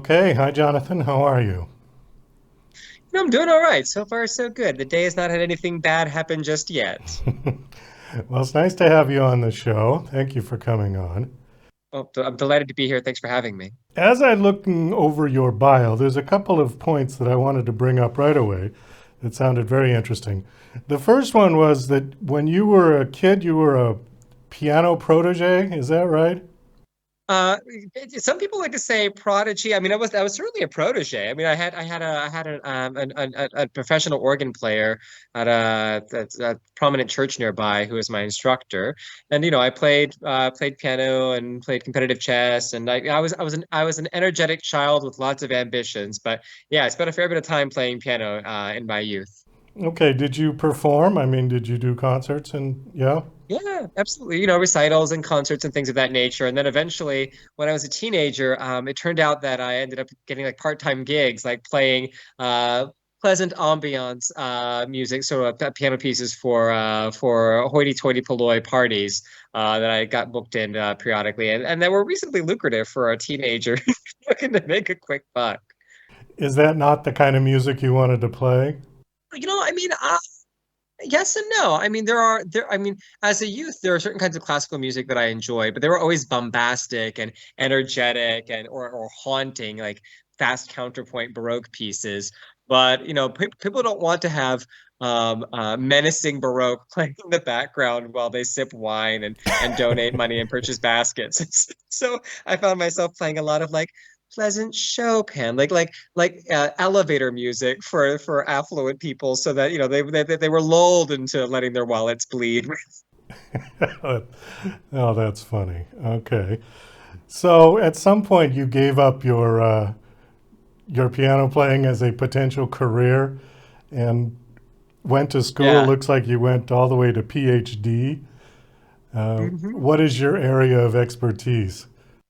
Okay. Hi, Jonathan. How are you? I'm doing all right. So far, so good. The day has not had anything bad happen just yet. Well, it's nice to have you on the show. Thank you for coming on. Oh, I'm delighted to be here. Thanks for having me. As I looking over your bio, there's a couple of points that I wanted to bring up right away that sounded very interesting. The first one was that when you were a kid, you were a piano protege. Is that right? Uh, some people like to say prodigy. I mean, I was certainly a protege. I mean, I had a professional organ player at a prominent church nearby who was my instructor, and I played piano and played competitive chess, and I was an energetic child with lots of ambitions. But yeah, I spent a fair bit of time playing piano in my youth. Okay. Did you perform? I mean, did you do concerts? And yeah. Yeah, absolutely. Recitals and concerts and things of that nature. And then eventually, when I was a teenager, it turned out that I ended up getting like part-time gigs, like playing pleasant ambiance music, sort of piano pieces for hoity-toity polloi parties that I got booked in periodically, and that were reasonably lucrative for a teenager looking to make a quick buck. Is that not the kind of music you wanted to play? I mean, yes and no. I mean, I mean, as a youth, there are certain kinds of classical music that I enjoy, but they were always bombastic and energetic or haunting, like fast counterpoint Baroque pieces. But people don't want to have menacing Baroque playing in the background while they sip wine and donate money and purchase baskets. So I found myself playing a lot of like pleasant Chopin, like elevator music for affluent people, so that they were lulled into letting their wallets bleed. Oh, that's funny. Okay. So at some point you gave up your piano playing as a potential career and went to school. Yeah. Looks like you went all the way to PhD. hmm What is your area of expertise?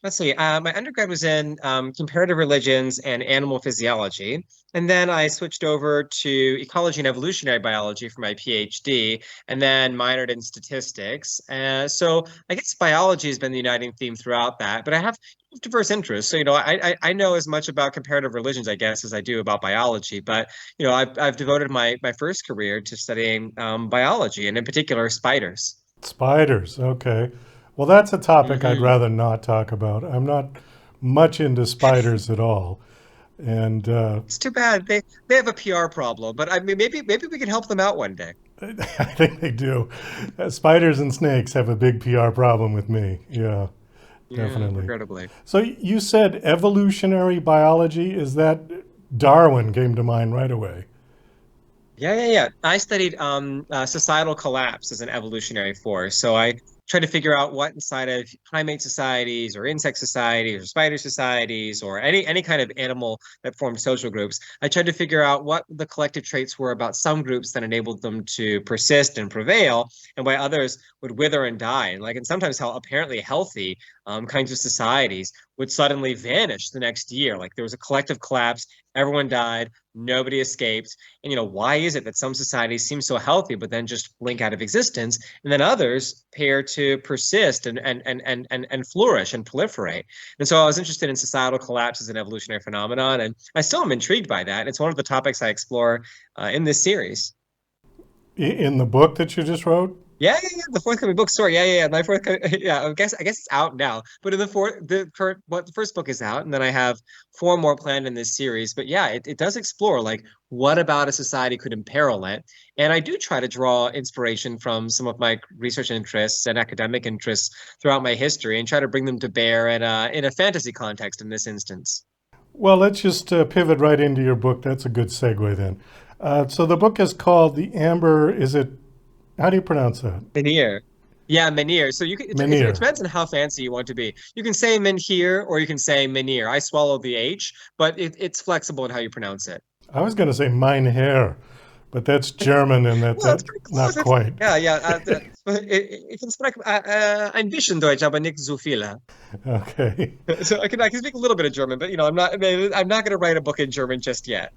Let's see. My undergrad was in comparative religions and animal physiology. And then I switched over to ecology and evolutionary biology for my PhD, and then minored in statistics. So I guess biology has been the uniting theme throughout that, but I have diverse interests. So, I know as much about comparative religions, I guess, as I do about biology. But, I've devoted my first career to studying biology, and in particular, spiders. Spiders. Okay. Well, that's a topic I'd hmm rather not talk about. I'm not much into spiders at all. And It's too bad. They have a PR problem, but I mean maybe we can help them out one day. I think they do. Spiders and snakes have a big PR problem with me. Yeah, Yeah, definitely. regrettably. So you said evolutionary biology. Is that Darwin came to mind right away? Yeah. I studied societal collapse as an evolutionary force. So I tried to figure out what inside of primate societies or insect societies or spider societies or any kind of animal that formed social groups. I tried to figure out what the collective traits were about some groups that enabled them to persist and prevail, and why others would wither and die. And sometimes how apparently healthy kinds of societies would suddenly vanish the next year. Like there was a collective collapse, everyone died, nobody escaped. And why is it that some societies seem so healthy but then just blink out of existence, and then others appear to persist and flourish and proliferate? And so I was interested in societal collapse as an evolutionary phenomenon, and I still am intrigued by that. It's one of the topics I explore in this series. In the book that you just wrote? Yeah. The forthcoming book. Sorry. Yeah. My forthcoming. Yeah. I guess it's out now. But in the first book is out, and then I have four more planned in this series. But yeah, it does explore like what about a society could imperil it, and I do try to draw inspiration from some of my research interests and academic interests throughout my history, and try to bring them to bear in a fantasy context in this instance. Well, let's just pivot right into your book. That's a good segue then. So the book is called The Amber. Is it? How do you pronounce that? Menhir. Yeah, Menhir. So it Menhir. depends on how fancy you want to be. You can say Menhir or you can say Menhir. I swallow the H, but it's flexible in how you pronounce it. I was going to say mein Herr, but that's German, and Well, it's pretty not close. quite. Ja. Ich kann sprechen ein bisschen Deutsch, aber nicht so viel. Okay. So I can speak a little bit of German, but I'm not going to write a book in German just yet.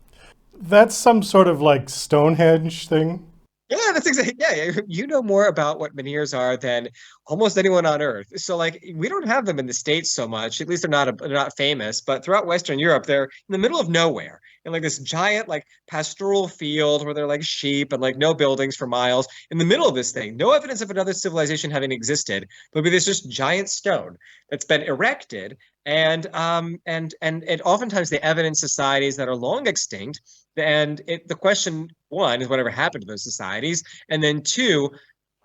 That's some sort of like Stonehenge thing. Yeah, that's exactly. Yeah, you know more about what menhirs are than almost anyone on Earth. So, like, we don't have them in the States so much. At least they're not famous. But throughout Western Europe, they're in the middle of nowhere, in like this giant, like, pastoral field where they're like sheep and like no buildings for miles. In the middle of this thing, no evidence of another civilization having existed. There'll be this just giant stone that's been erected, and oftentimes they evidence societies that are long extinct. And the question one is whatever happened to those societies, and then two,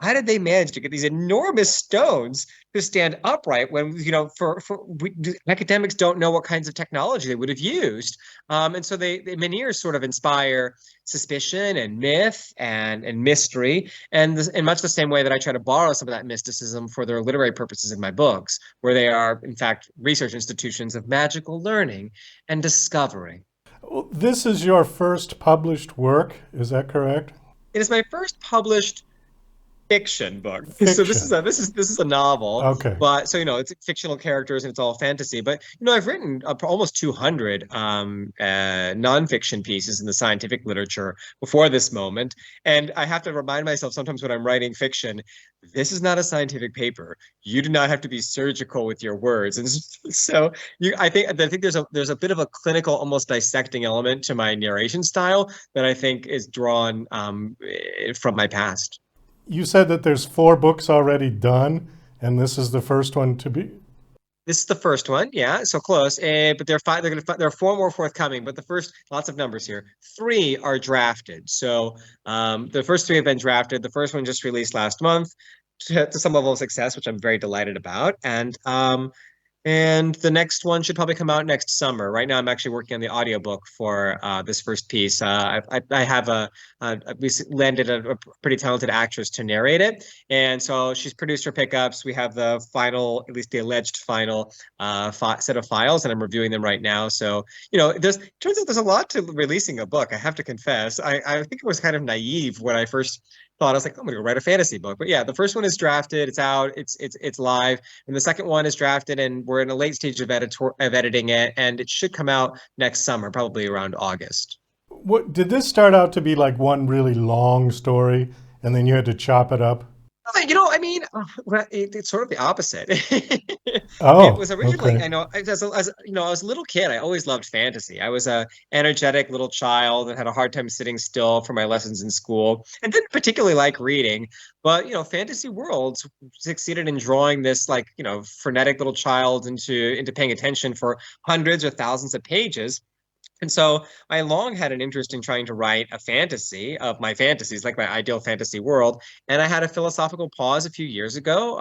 how did they manage to get these enormous stones to stand upright when academics don't know what kinds of technology they would have used, and so the menhirs sort of inspire suspicion and myth and mystery, and in much the same way that I try to borrow some of that mysticism for their literary purposes in my books, where they are in fact research institutions of magical learning and discovery. Well, this is your first published work, is that correct? It is my first published fiction book. So Fiction. this is a novel, Okay. but so it's fictional characters and it's all fantasy. But I've written almost 200 nonfiction pieces in the scientific literature before this moment, and I have to remind myself sometimes when I'm writing fiction, this is not a scientific paper. You do not have to be surgical with your words, and so I think there's a bit of a clinical, almost dissecting element to my narration style that I think is drawn from my past. You said that there's 4 books already done, and this is the first one to be. This is the first one, yeah, so close. But there are five. There are four more forthcoming. But the first, lots of numbers here. Three are drafted. So the first three have been drafted. The first one just released last month to some level of success, which I'm very delighted about. And the next one should probably come out next summer. Right now, I'm actually working on the audiobook for this first piece. I have we landed a pretty talented actress to narrate it. And so she's produced her pickups. We have the final, at least the alleged final set of files, and I'm reviewing them right now. So, turns out there's a lot to releasing a book. I have to confess. I think it was kind of naive when I first thought. I was like, I'm gonna go write a fantasy book. But yeah, the first one is drafted, it's out, it's live, and the second one is drafted, and we're in a late stage of editing it, and it should come out next summer, probably around August. What did this start out to be, like one really long story, and then you had to chop it up? I mean, well, it's sort of the opposite. It Oh, was originally, okay. I know, I was a little kid. I always loved fantasy. I was a energetic little child and had a hard time sitting still for my lessons in school, and didn't particularly like reading. But fantasy worlds succeeded in drawing this, like, frenetic little child into paying attention for hundreds or thousands of pages. And so I long had an interest in trying to write a fantasy of my fantasies, like my ideal fantasy world. And I had a philosophical pause a few years ago.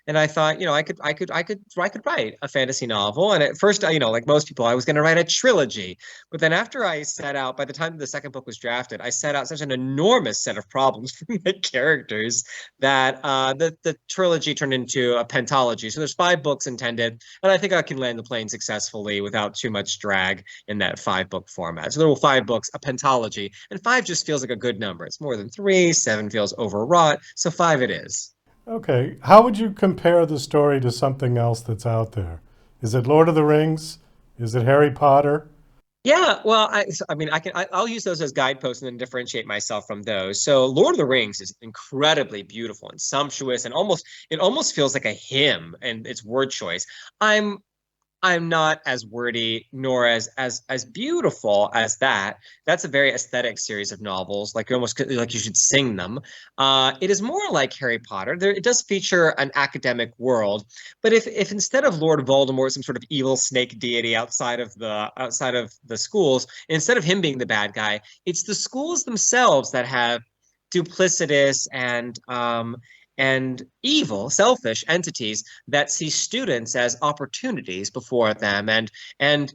And I thought, I could write a fantasy novel. And at first, like most people, I was going to write a trilogy. But then after I set out, by the time the second book was drafted, I set out such an enormous set of problems for my characters that the trilogy turned into a pentalogy. So there's 5 books intended, and I think I can land the plane successfully without too much drag in that 5 book format. So there were 5 books, a pentalogy, and 5 just feels like a good number. It's more than 3, 7 feels overwrought, so 5 it is. Okay. How would you compare the story to something else that's out there? Is it Lord of the Rings? Is it Harry Potter? Yeah, well, I mean, I'll use those as guideposts and then differentiate myself from those. So, Lord of the Rings is incredibly beautiful and sumptuous, and it almost feels like a hymn and its word choice. I'm I'm not as wordy nor as beautiful as that. That's a very aesthetic series of novels. Like you almost like you should sing them. It is more like Harry Potter. It does feature an academic world, but if instead of Lord Voldemort, some sort of evil snake deity outside of the schools, instead of him being the bad guy, it's the schools themselves that have duplicitous and evil, selfish entities that see students as opportunities before them. And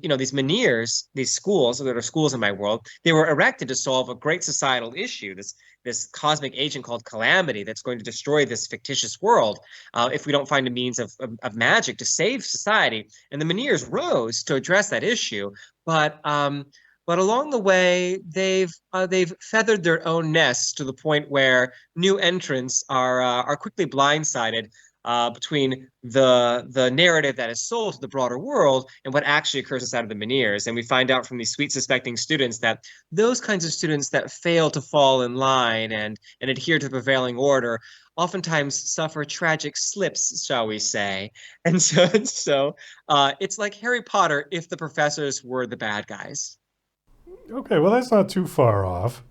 these menhirs, these schools, that are schools in my world, they were erected to solve a great societal issue, this cosmic agent called calamity that's going to destroy this fictitious world if we don't find a means of magic to save society. And the menhirs rose to address that issue, but along the way, they've feathered their own nests to the point where new entrants are quickly blindsided between the narrative that is sold to the broader world and what actually occurs inside of the Menhirs. And we find out from these sweet suspecting students that those kinds of students that fail to fall in line and adhere to the prevailing order oftentimes suffer tragic slips, shall we say. And so it's like Harry Potter if the professors were the bad guys. Okay, well, that's not too far off.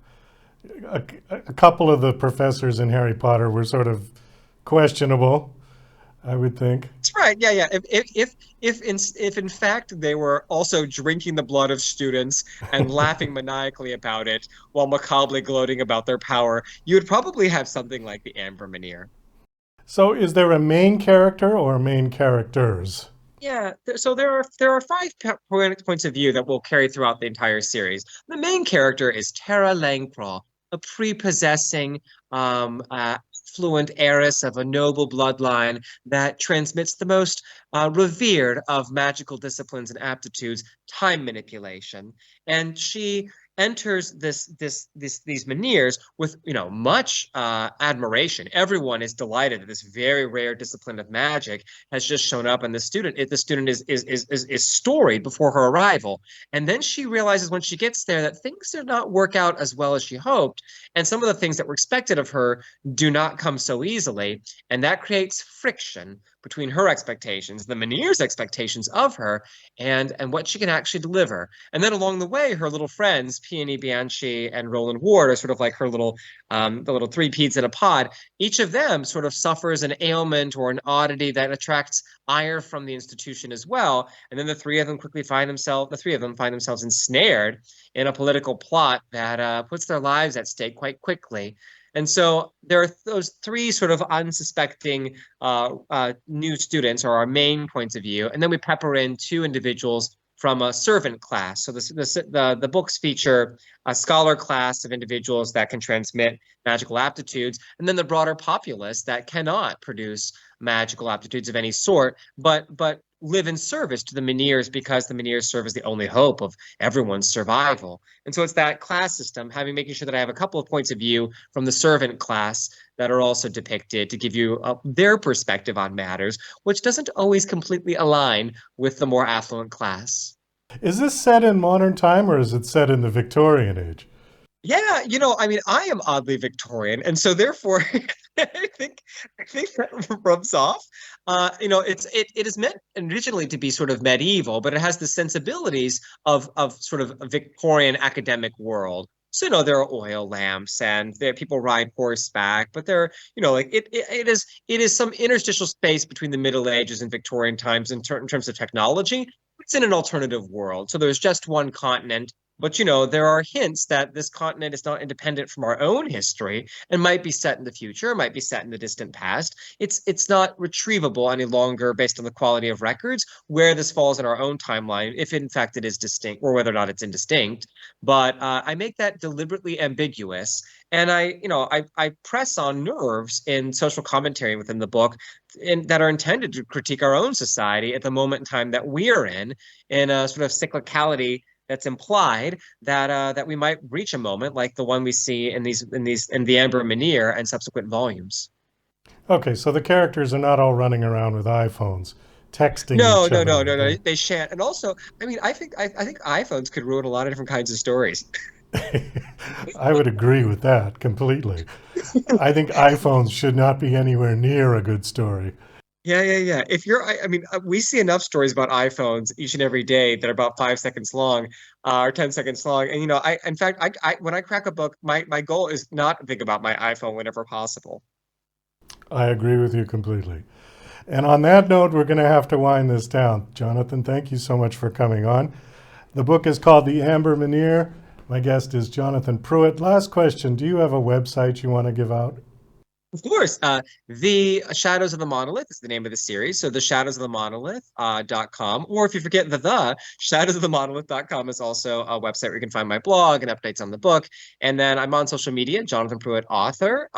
A couple of the professors in Harry Potter were sort of questionable, I would think. That's right. Yeah, yeah. If in fact they were also drinking the blood of students and laughing maniacally about it while macabrely gloating about their power, you would probably have something like the Amber Menhir. So, is there a main character or main characters? Yeah, so there are points of view that will carry throughout the entire series. The main character is Tara Langcraw, a prepossessing, affluent heiress of a noble bloodline that transmits the most revered of magical disciplines and aptitudes, time manipulation. And she enters these Menhirs with much admiration. Everyone is delighted that this very rare discipline of magic has just shown up, and the student is storied before her arrival. And then she realizes when she gets there that things did not work out as well as she hoped, and some of the things that were expected of her do not come so easily, and that creates friction between her expectations, the Menhir's expectations of her, and what she can actually deliver. And then along the way, her little friends, Peony Bianchi and Roland Ward, are sort of like her the little three peas in a pod. Each of them sort of suffers an ailment or an oddity that attracts ire from the institution as well. And then the three of them find themselves ensnared in a political plot that puts their lives at stake quite quickly. And so there are those three sort of unsuspecting new students are our main points of view. And then we pepper in two individuals from a servant class. So the books feature a scholar class of individuals that can transmit magical aptitudes, and then the broader populace that cannot produce magical aptitudes of any sort, but live in service to the Menhirs because the Menhirs serve as the only hope of everyone's survival. And so it's that class system, making sure that I have a couple of points of view from the servant class that are also depicted to give you their perspective on matters, which doesn't always completely align with the more affluent class. Is this set in modern time or is it set in the Victorian age? Yeah, I mean, I am oddly Victorian, and so therefore, I think I think that rubs off. It is meant originally to be sort of medieval, but it has the sensibilities of sort of a Victorian academic world. So there are oil lamps and there people ride horseback, but there, like it is some interstitial space between the Middle Ages and Victorian times in terms of technology. It's in an alternative world, so there's just one continent. But there are hints that this continent is not independent from our own history and might be set in the future, might be set in the distant past. It's not retrievable any longer based on the quality of records where this falls in our own timeline, if in fact it is distinct or whether or not it's indistinct. But I make that deliberately ambiguous, and I press on nerves in social commentary within the book that are intended to critique our own society at the moment in time that we are in a sort of cyclicality that's implied that we might reach a moment like the one we see in the Amber Menhir and subsequent volumes. Okay, so the characters are not all running around with iPhones, texting No, each no, other. no, no, no. They shan't. And also, I mean, I think iPhones could ruin a lot of different kinds of stories. I would agree with that completely. I think iPhones should not be anywhere near a good story. Yeah, yeah, yeah. If you're, I mean, we see enough stories about iPhones each and every day that are about 5 seconds long, or 10 seconds long. And in fact, when I crack a book, my goal is not to think about my iPhone whenever possible. I agree with you completely. And on that note, we're going to have to wind this down. Jonathan, thank you so much for coming on. The book is called The Amber Menhir. My guest is Jonathan Pruitt. Last question. Do you have a website you want to give out? Of course. The Shadows of the Monolith is the name of the series. So the Shadows of the Monolith .com, or if you forget the Shadows of the Monolith.com is also a website where you can find my blog and updates on the book. And then I'm on social media, Jonathan Pruitt author.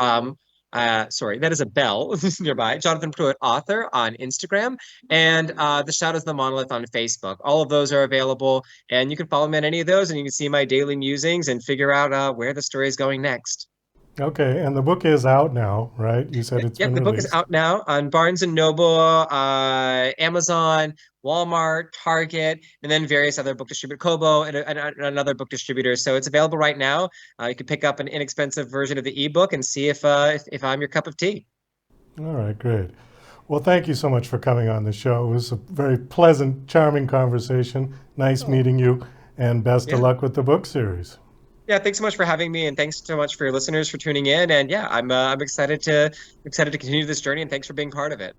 Sorry, that is a bell nearby. Jonathan Pruitt author on Instagram, and the Shadows of the Monolith on Facebook. All of those are available, and you can follow me on any of those, and you can see my daily musings and figure out where the story is going next. Okay, and the book is out now, right? You said it's Yep, been the book is released. out now on Barnes and Noble, Amazon, Walmart, Target, and then various other book distributors, Kobo, and another book distributor. So it's available right now. You can pick up an inexpensive version of the ebook and see if I'm your cup of tea. All right, great. Well, thank you so much for coming on the show. It was a very pleasant, charming conversation. Nice Oh, meeting you, and best of yeah. luck with the book series. Yeah, thanks so much for having me, and thanks so much for your listeners for tuning in. And yeah, I'm excited to continue this journey, and thanks for being part of it.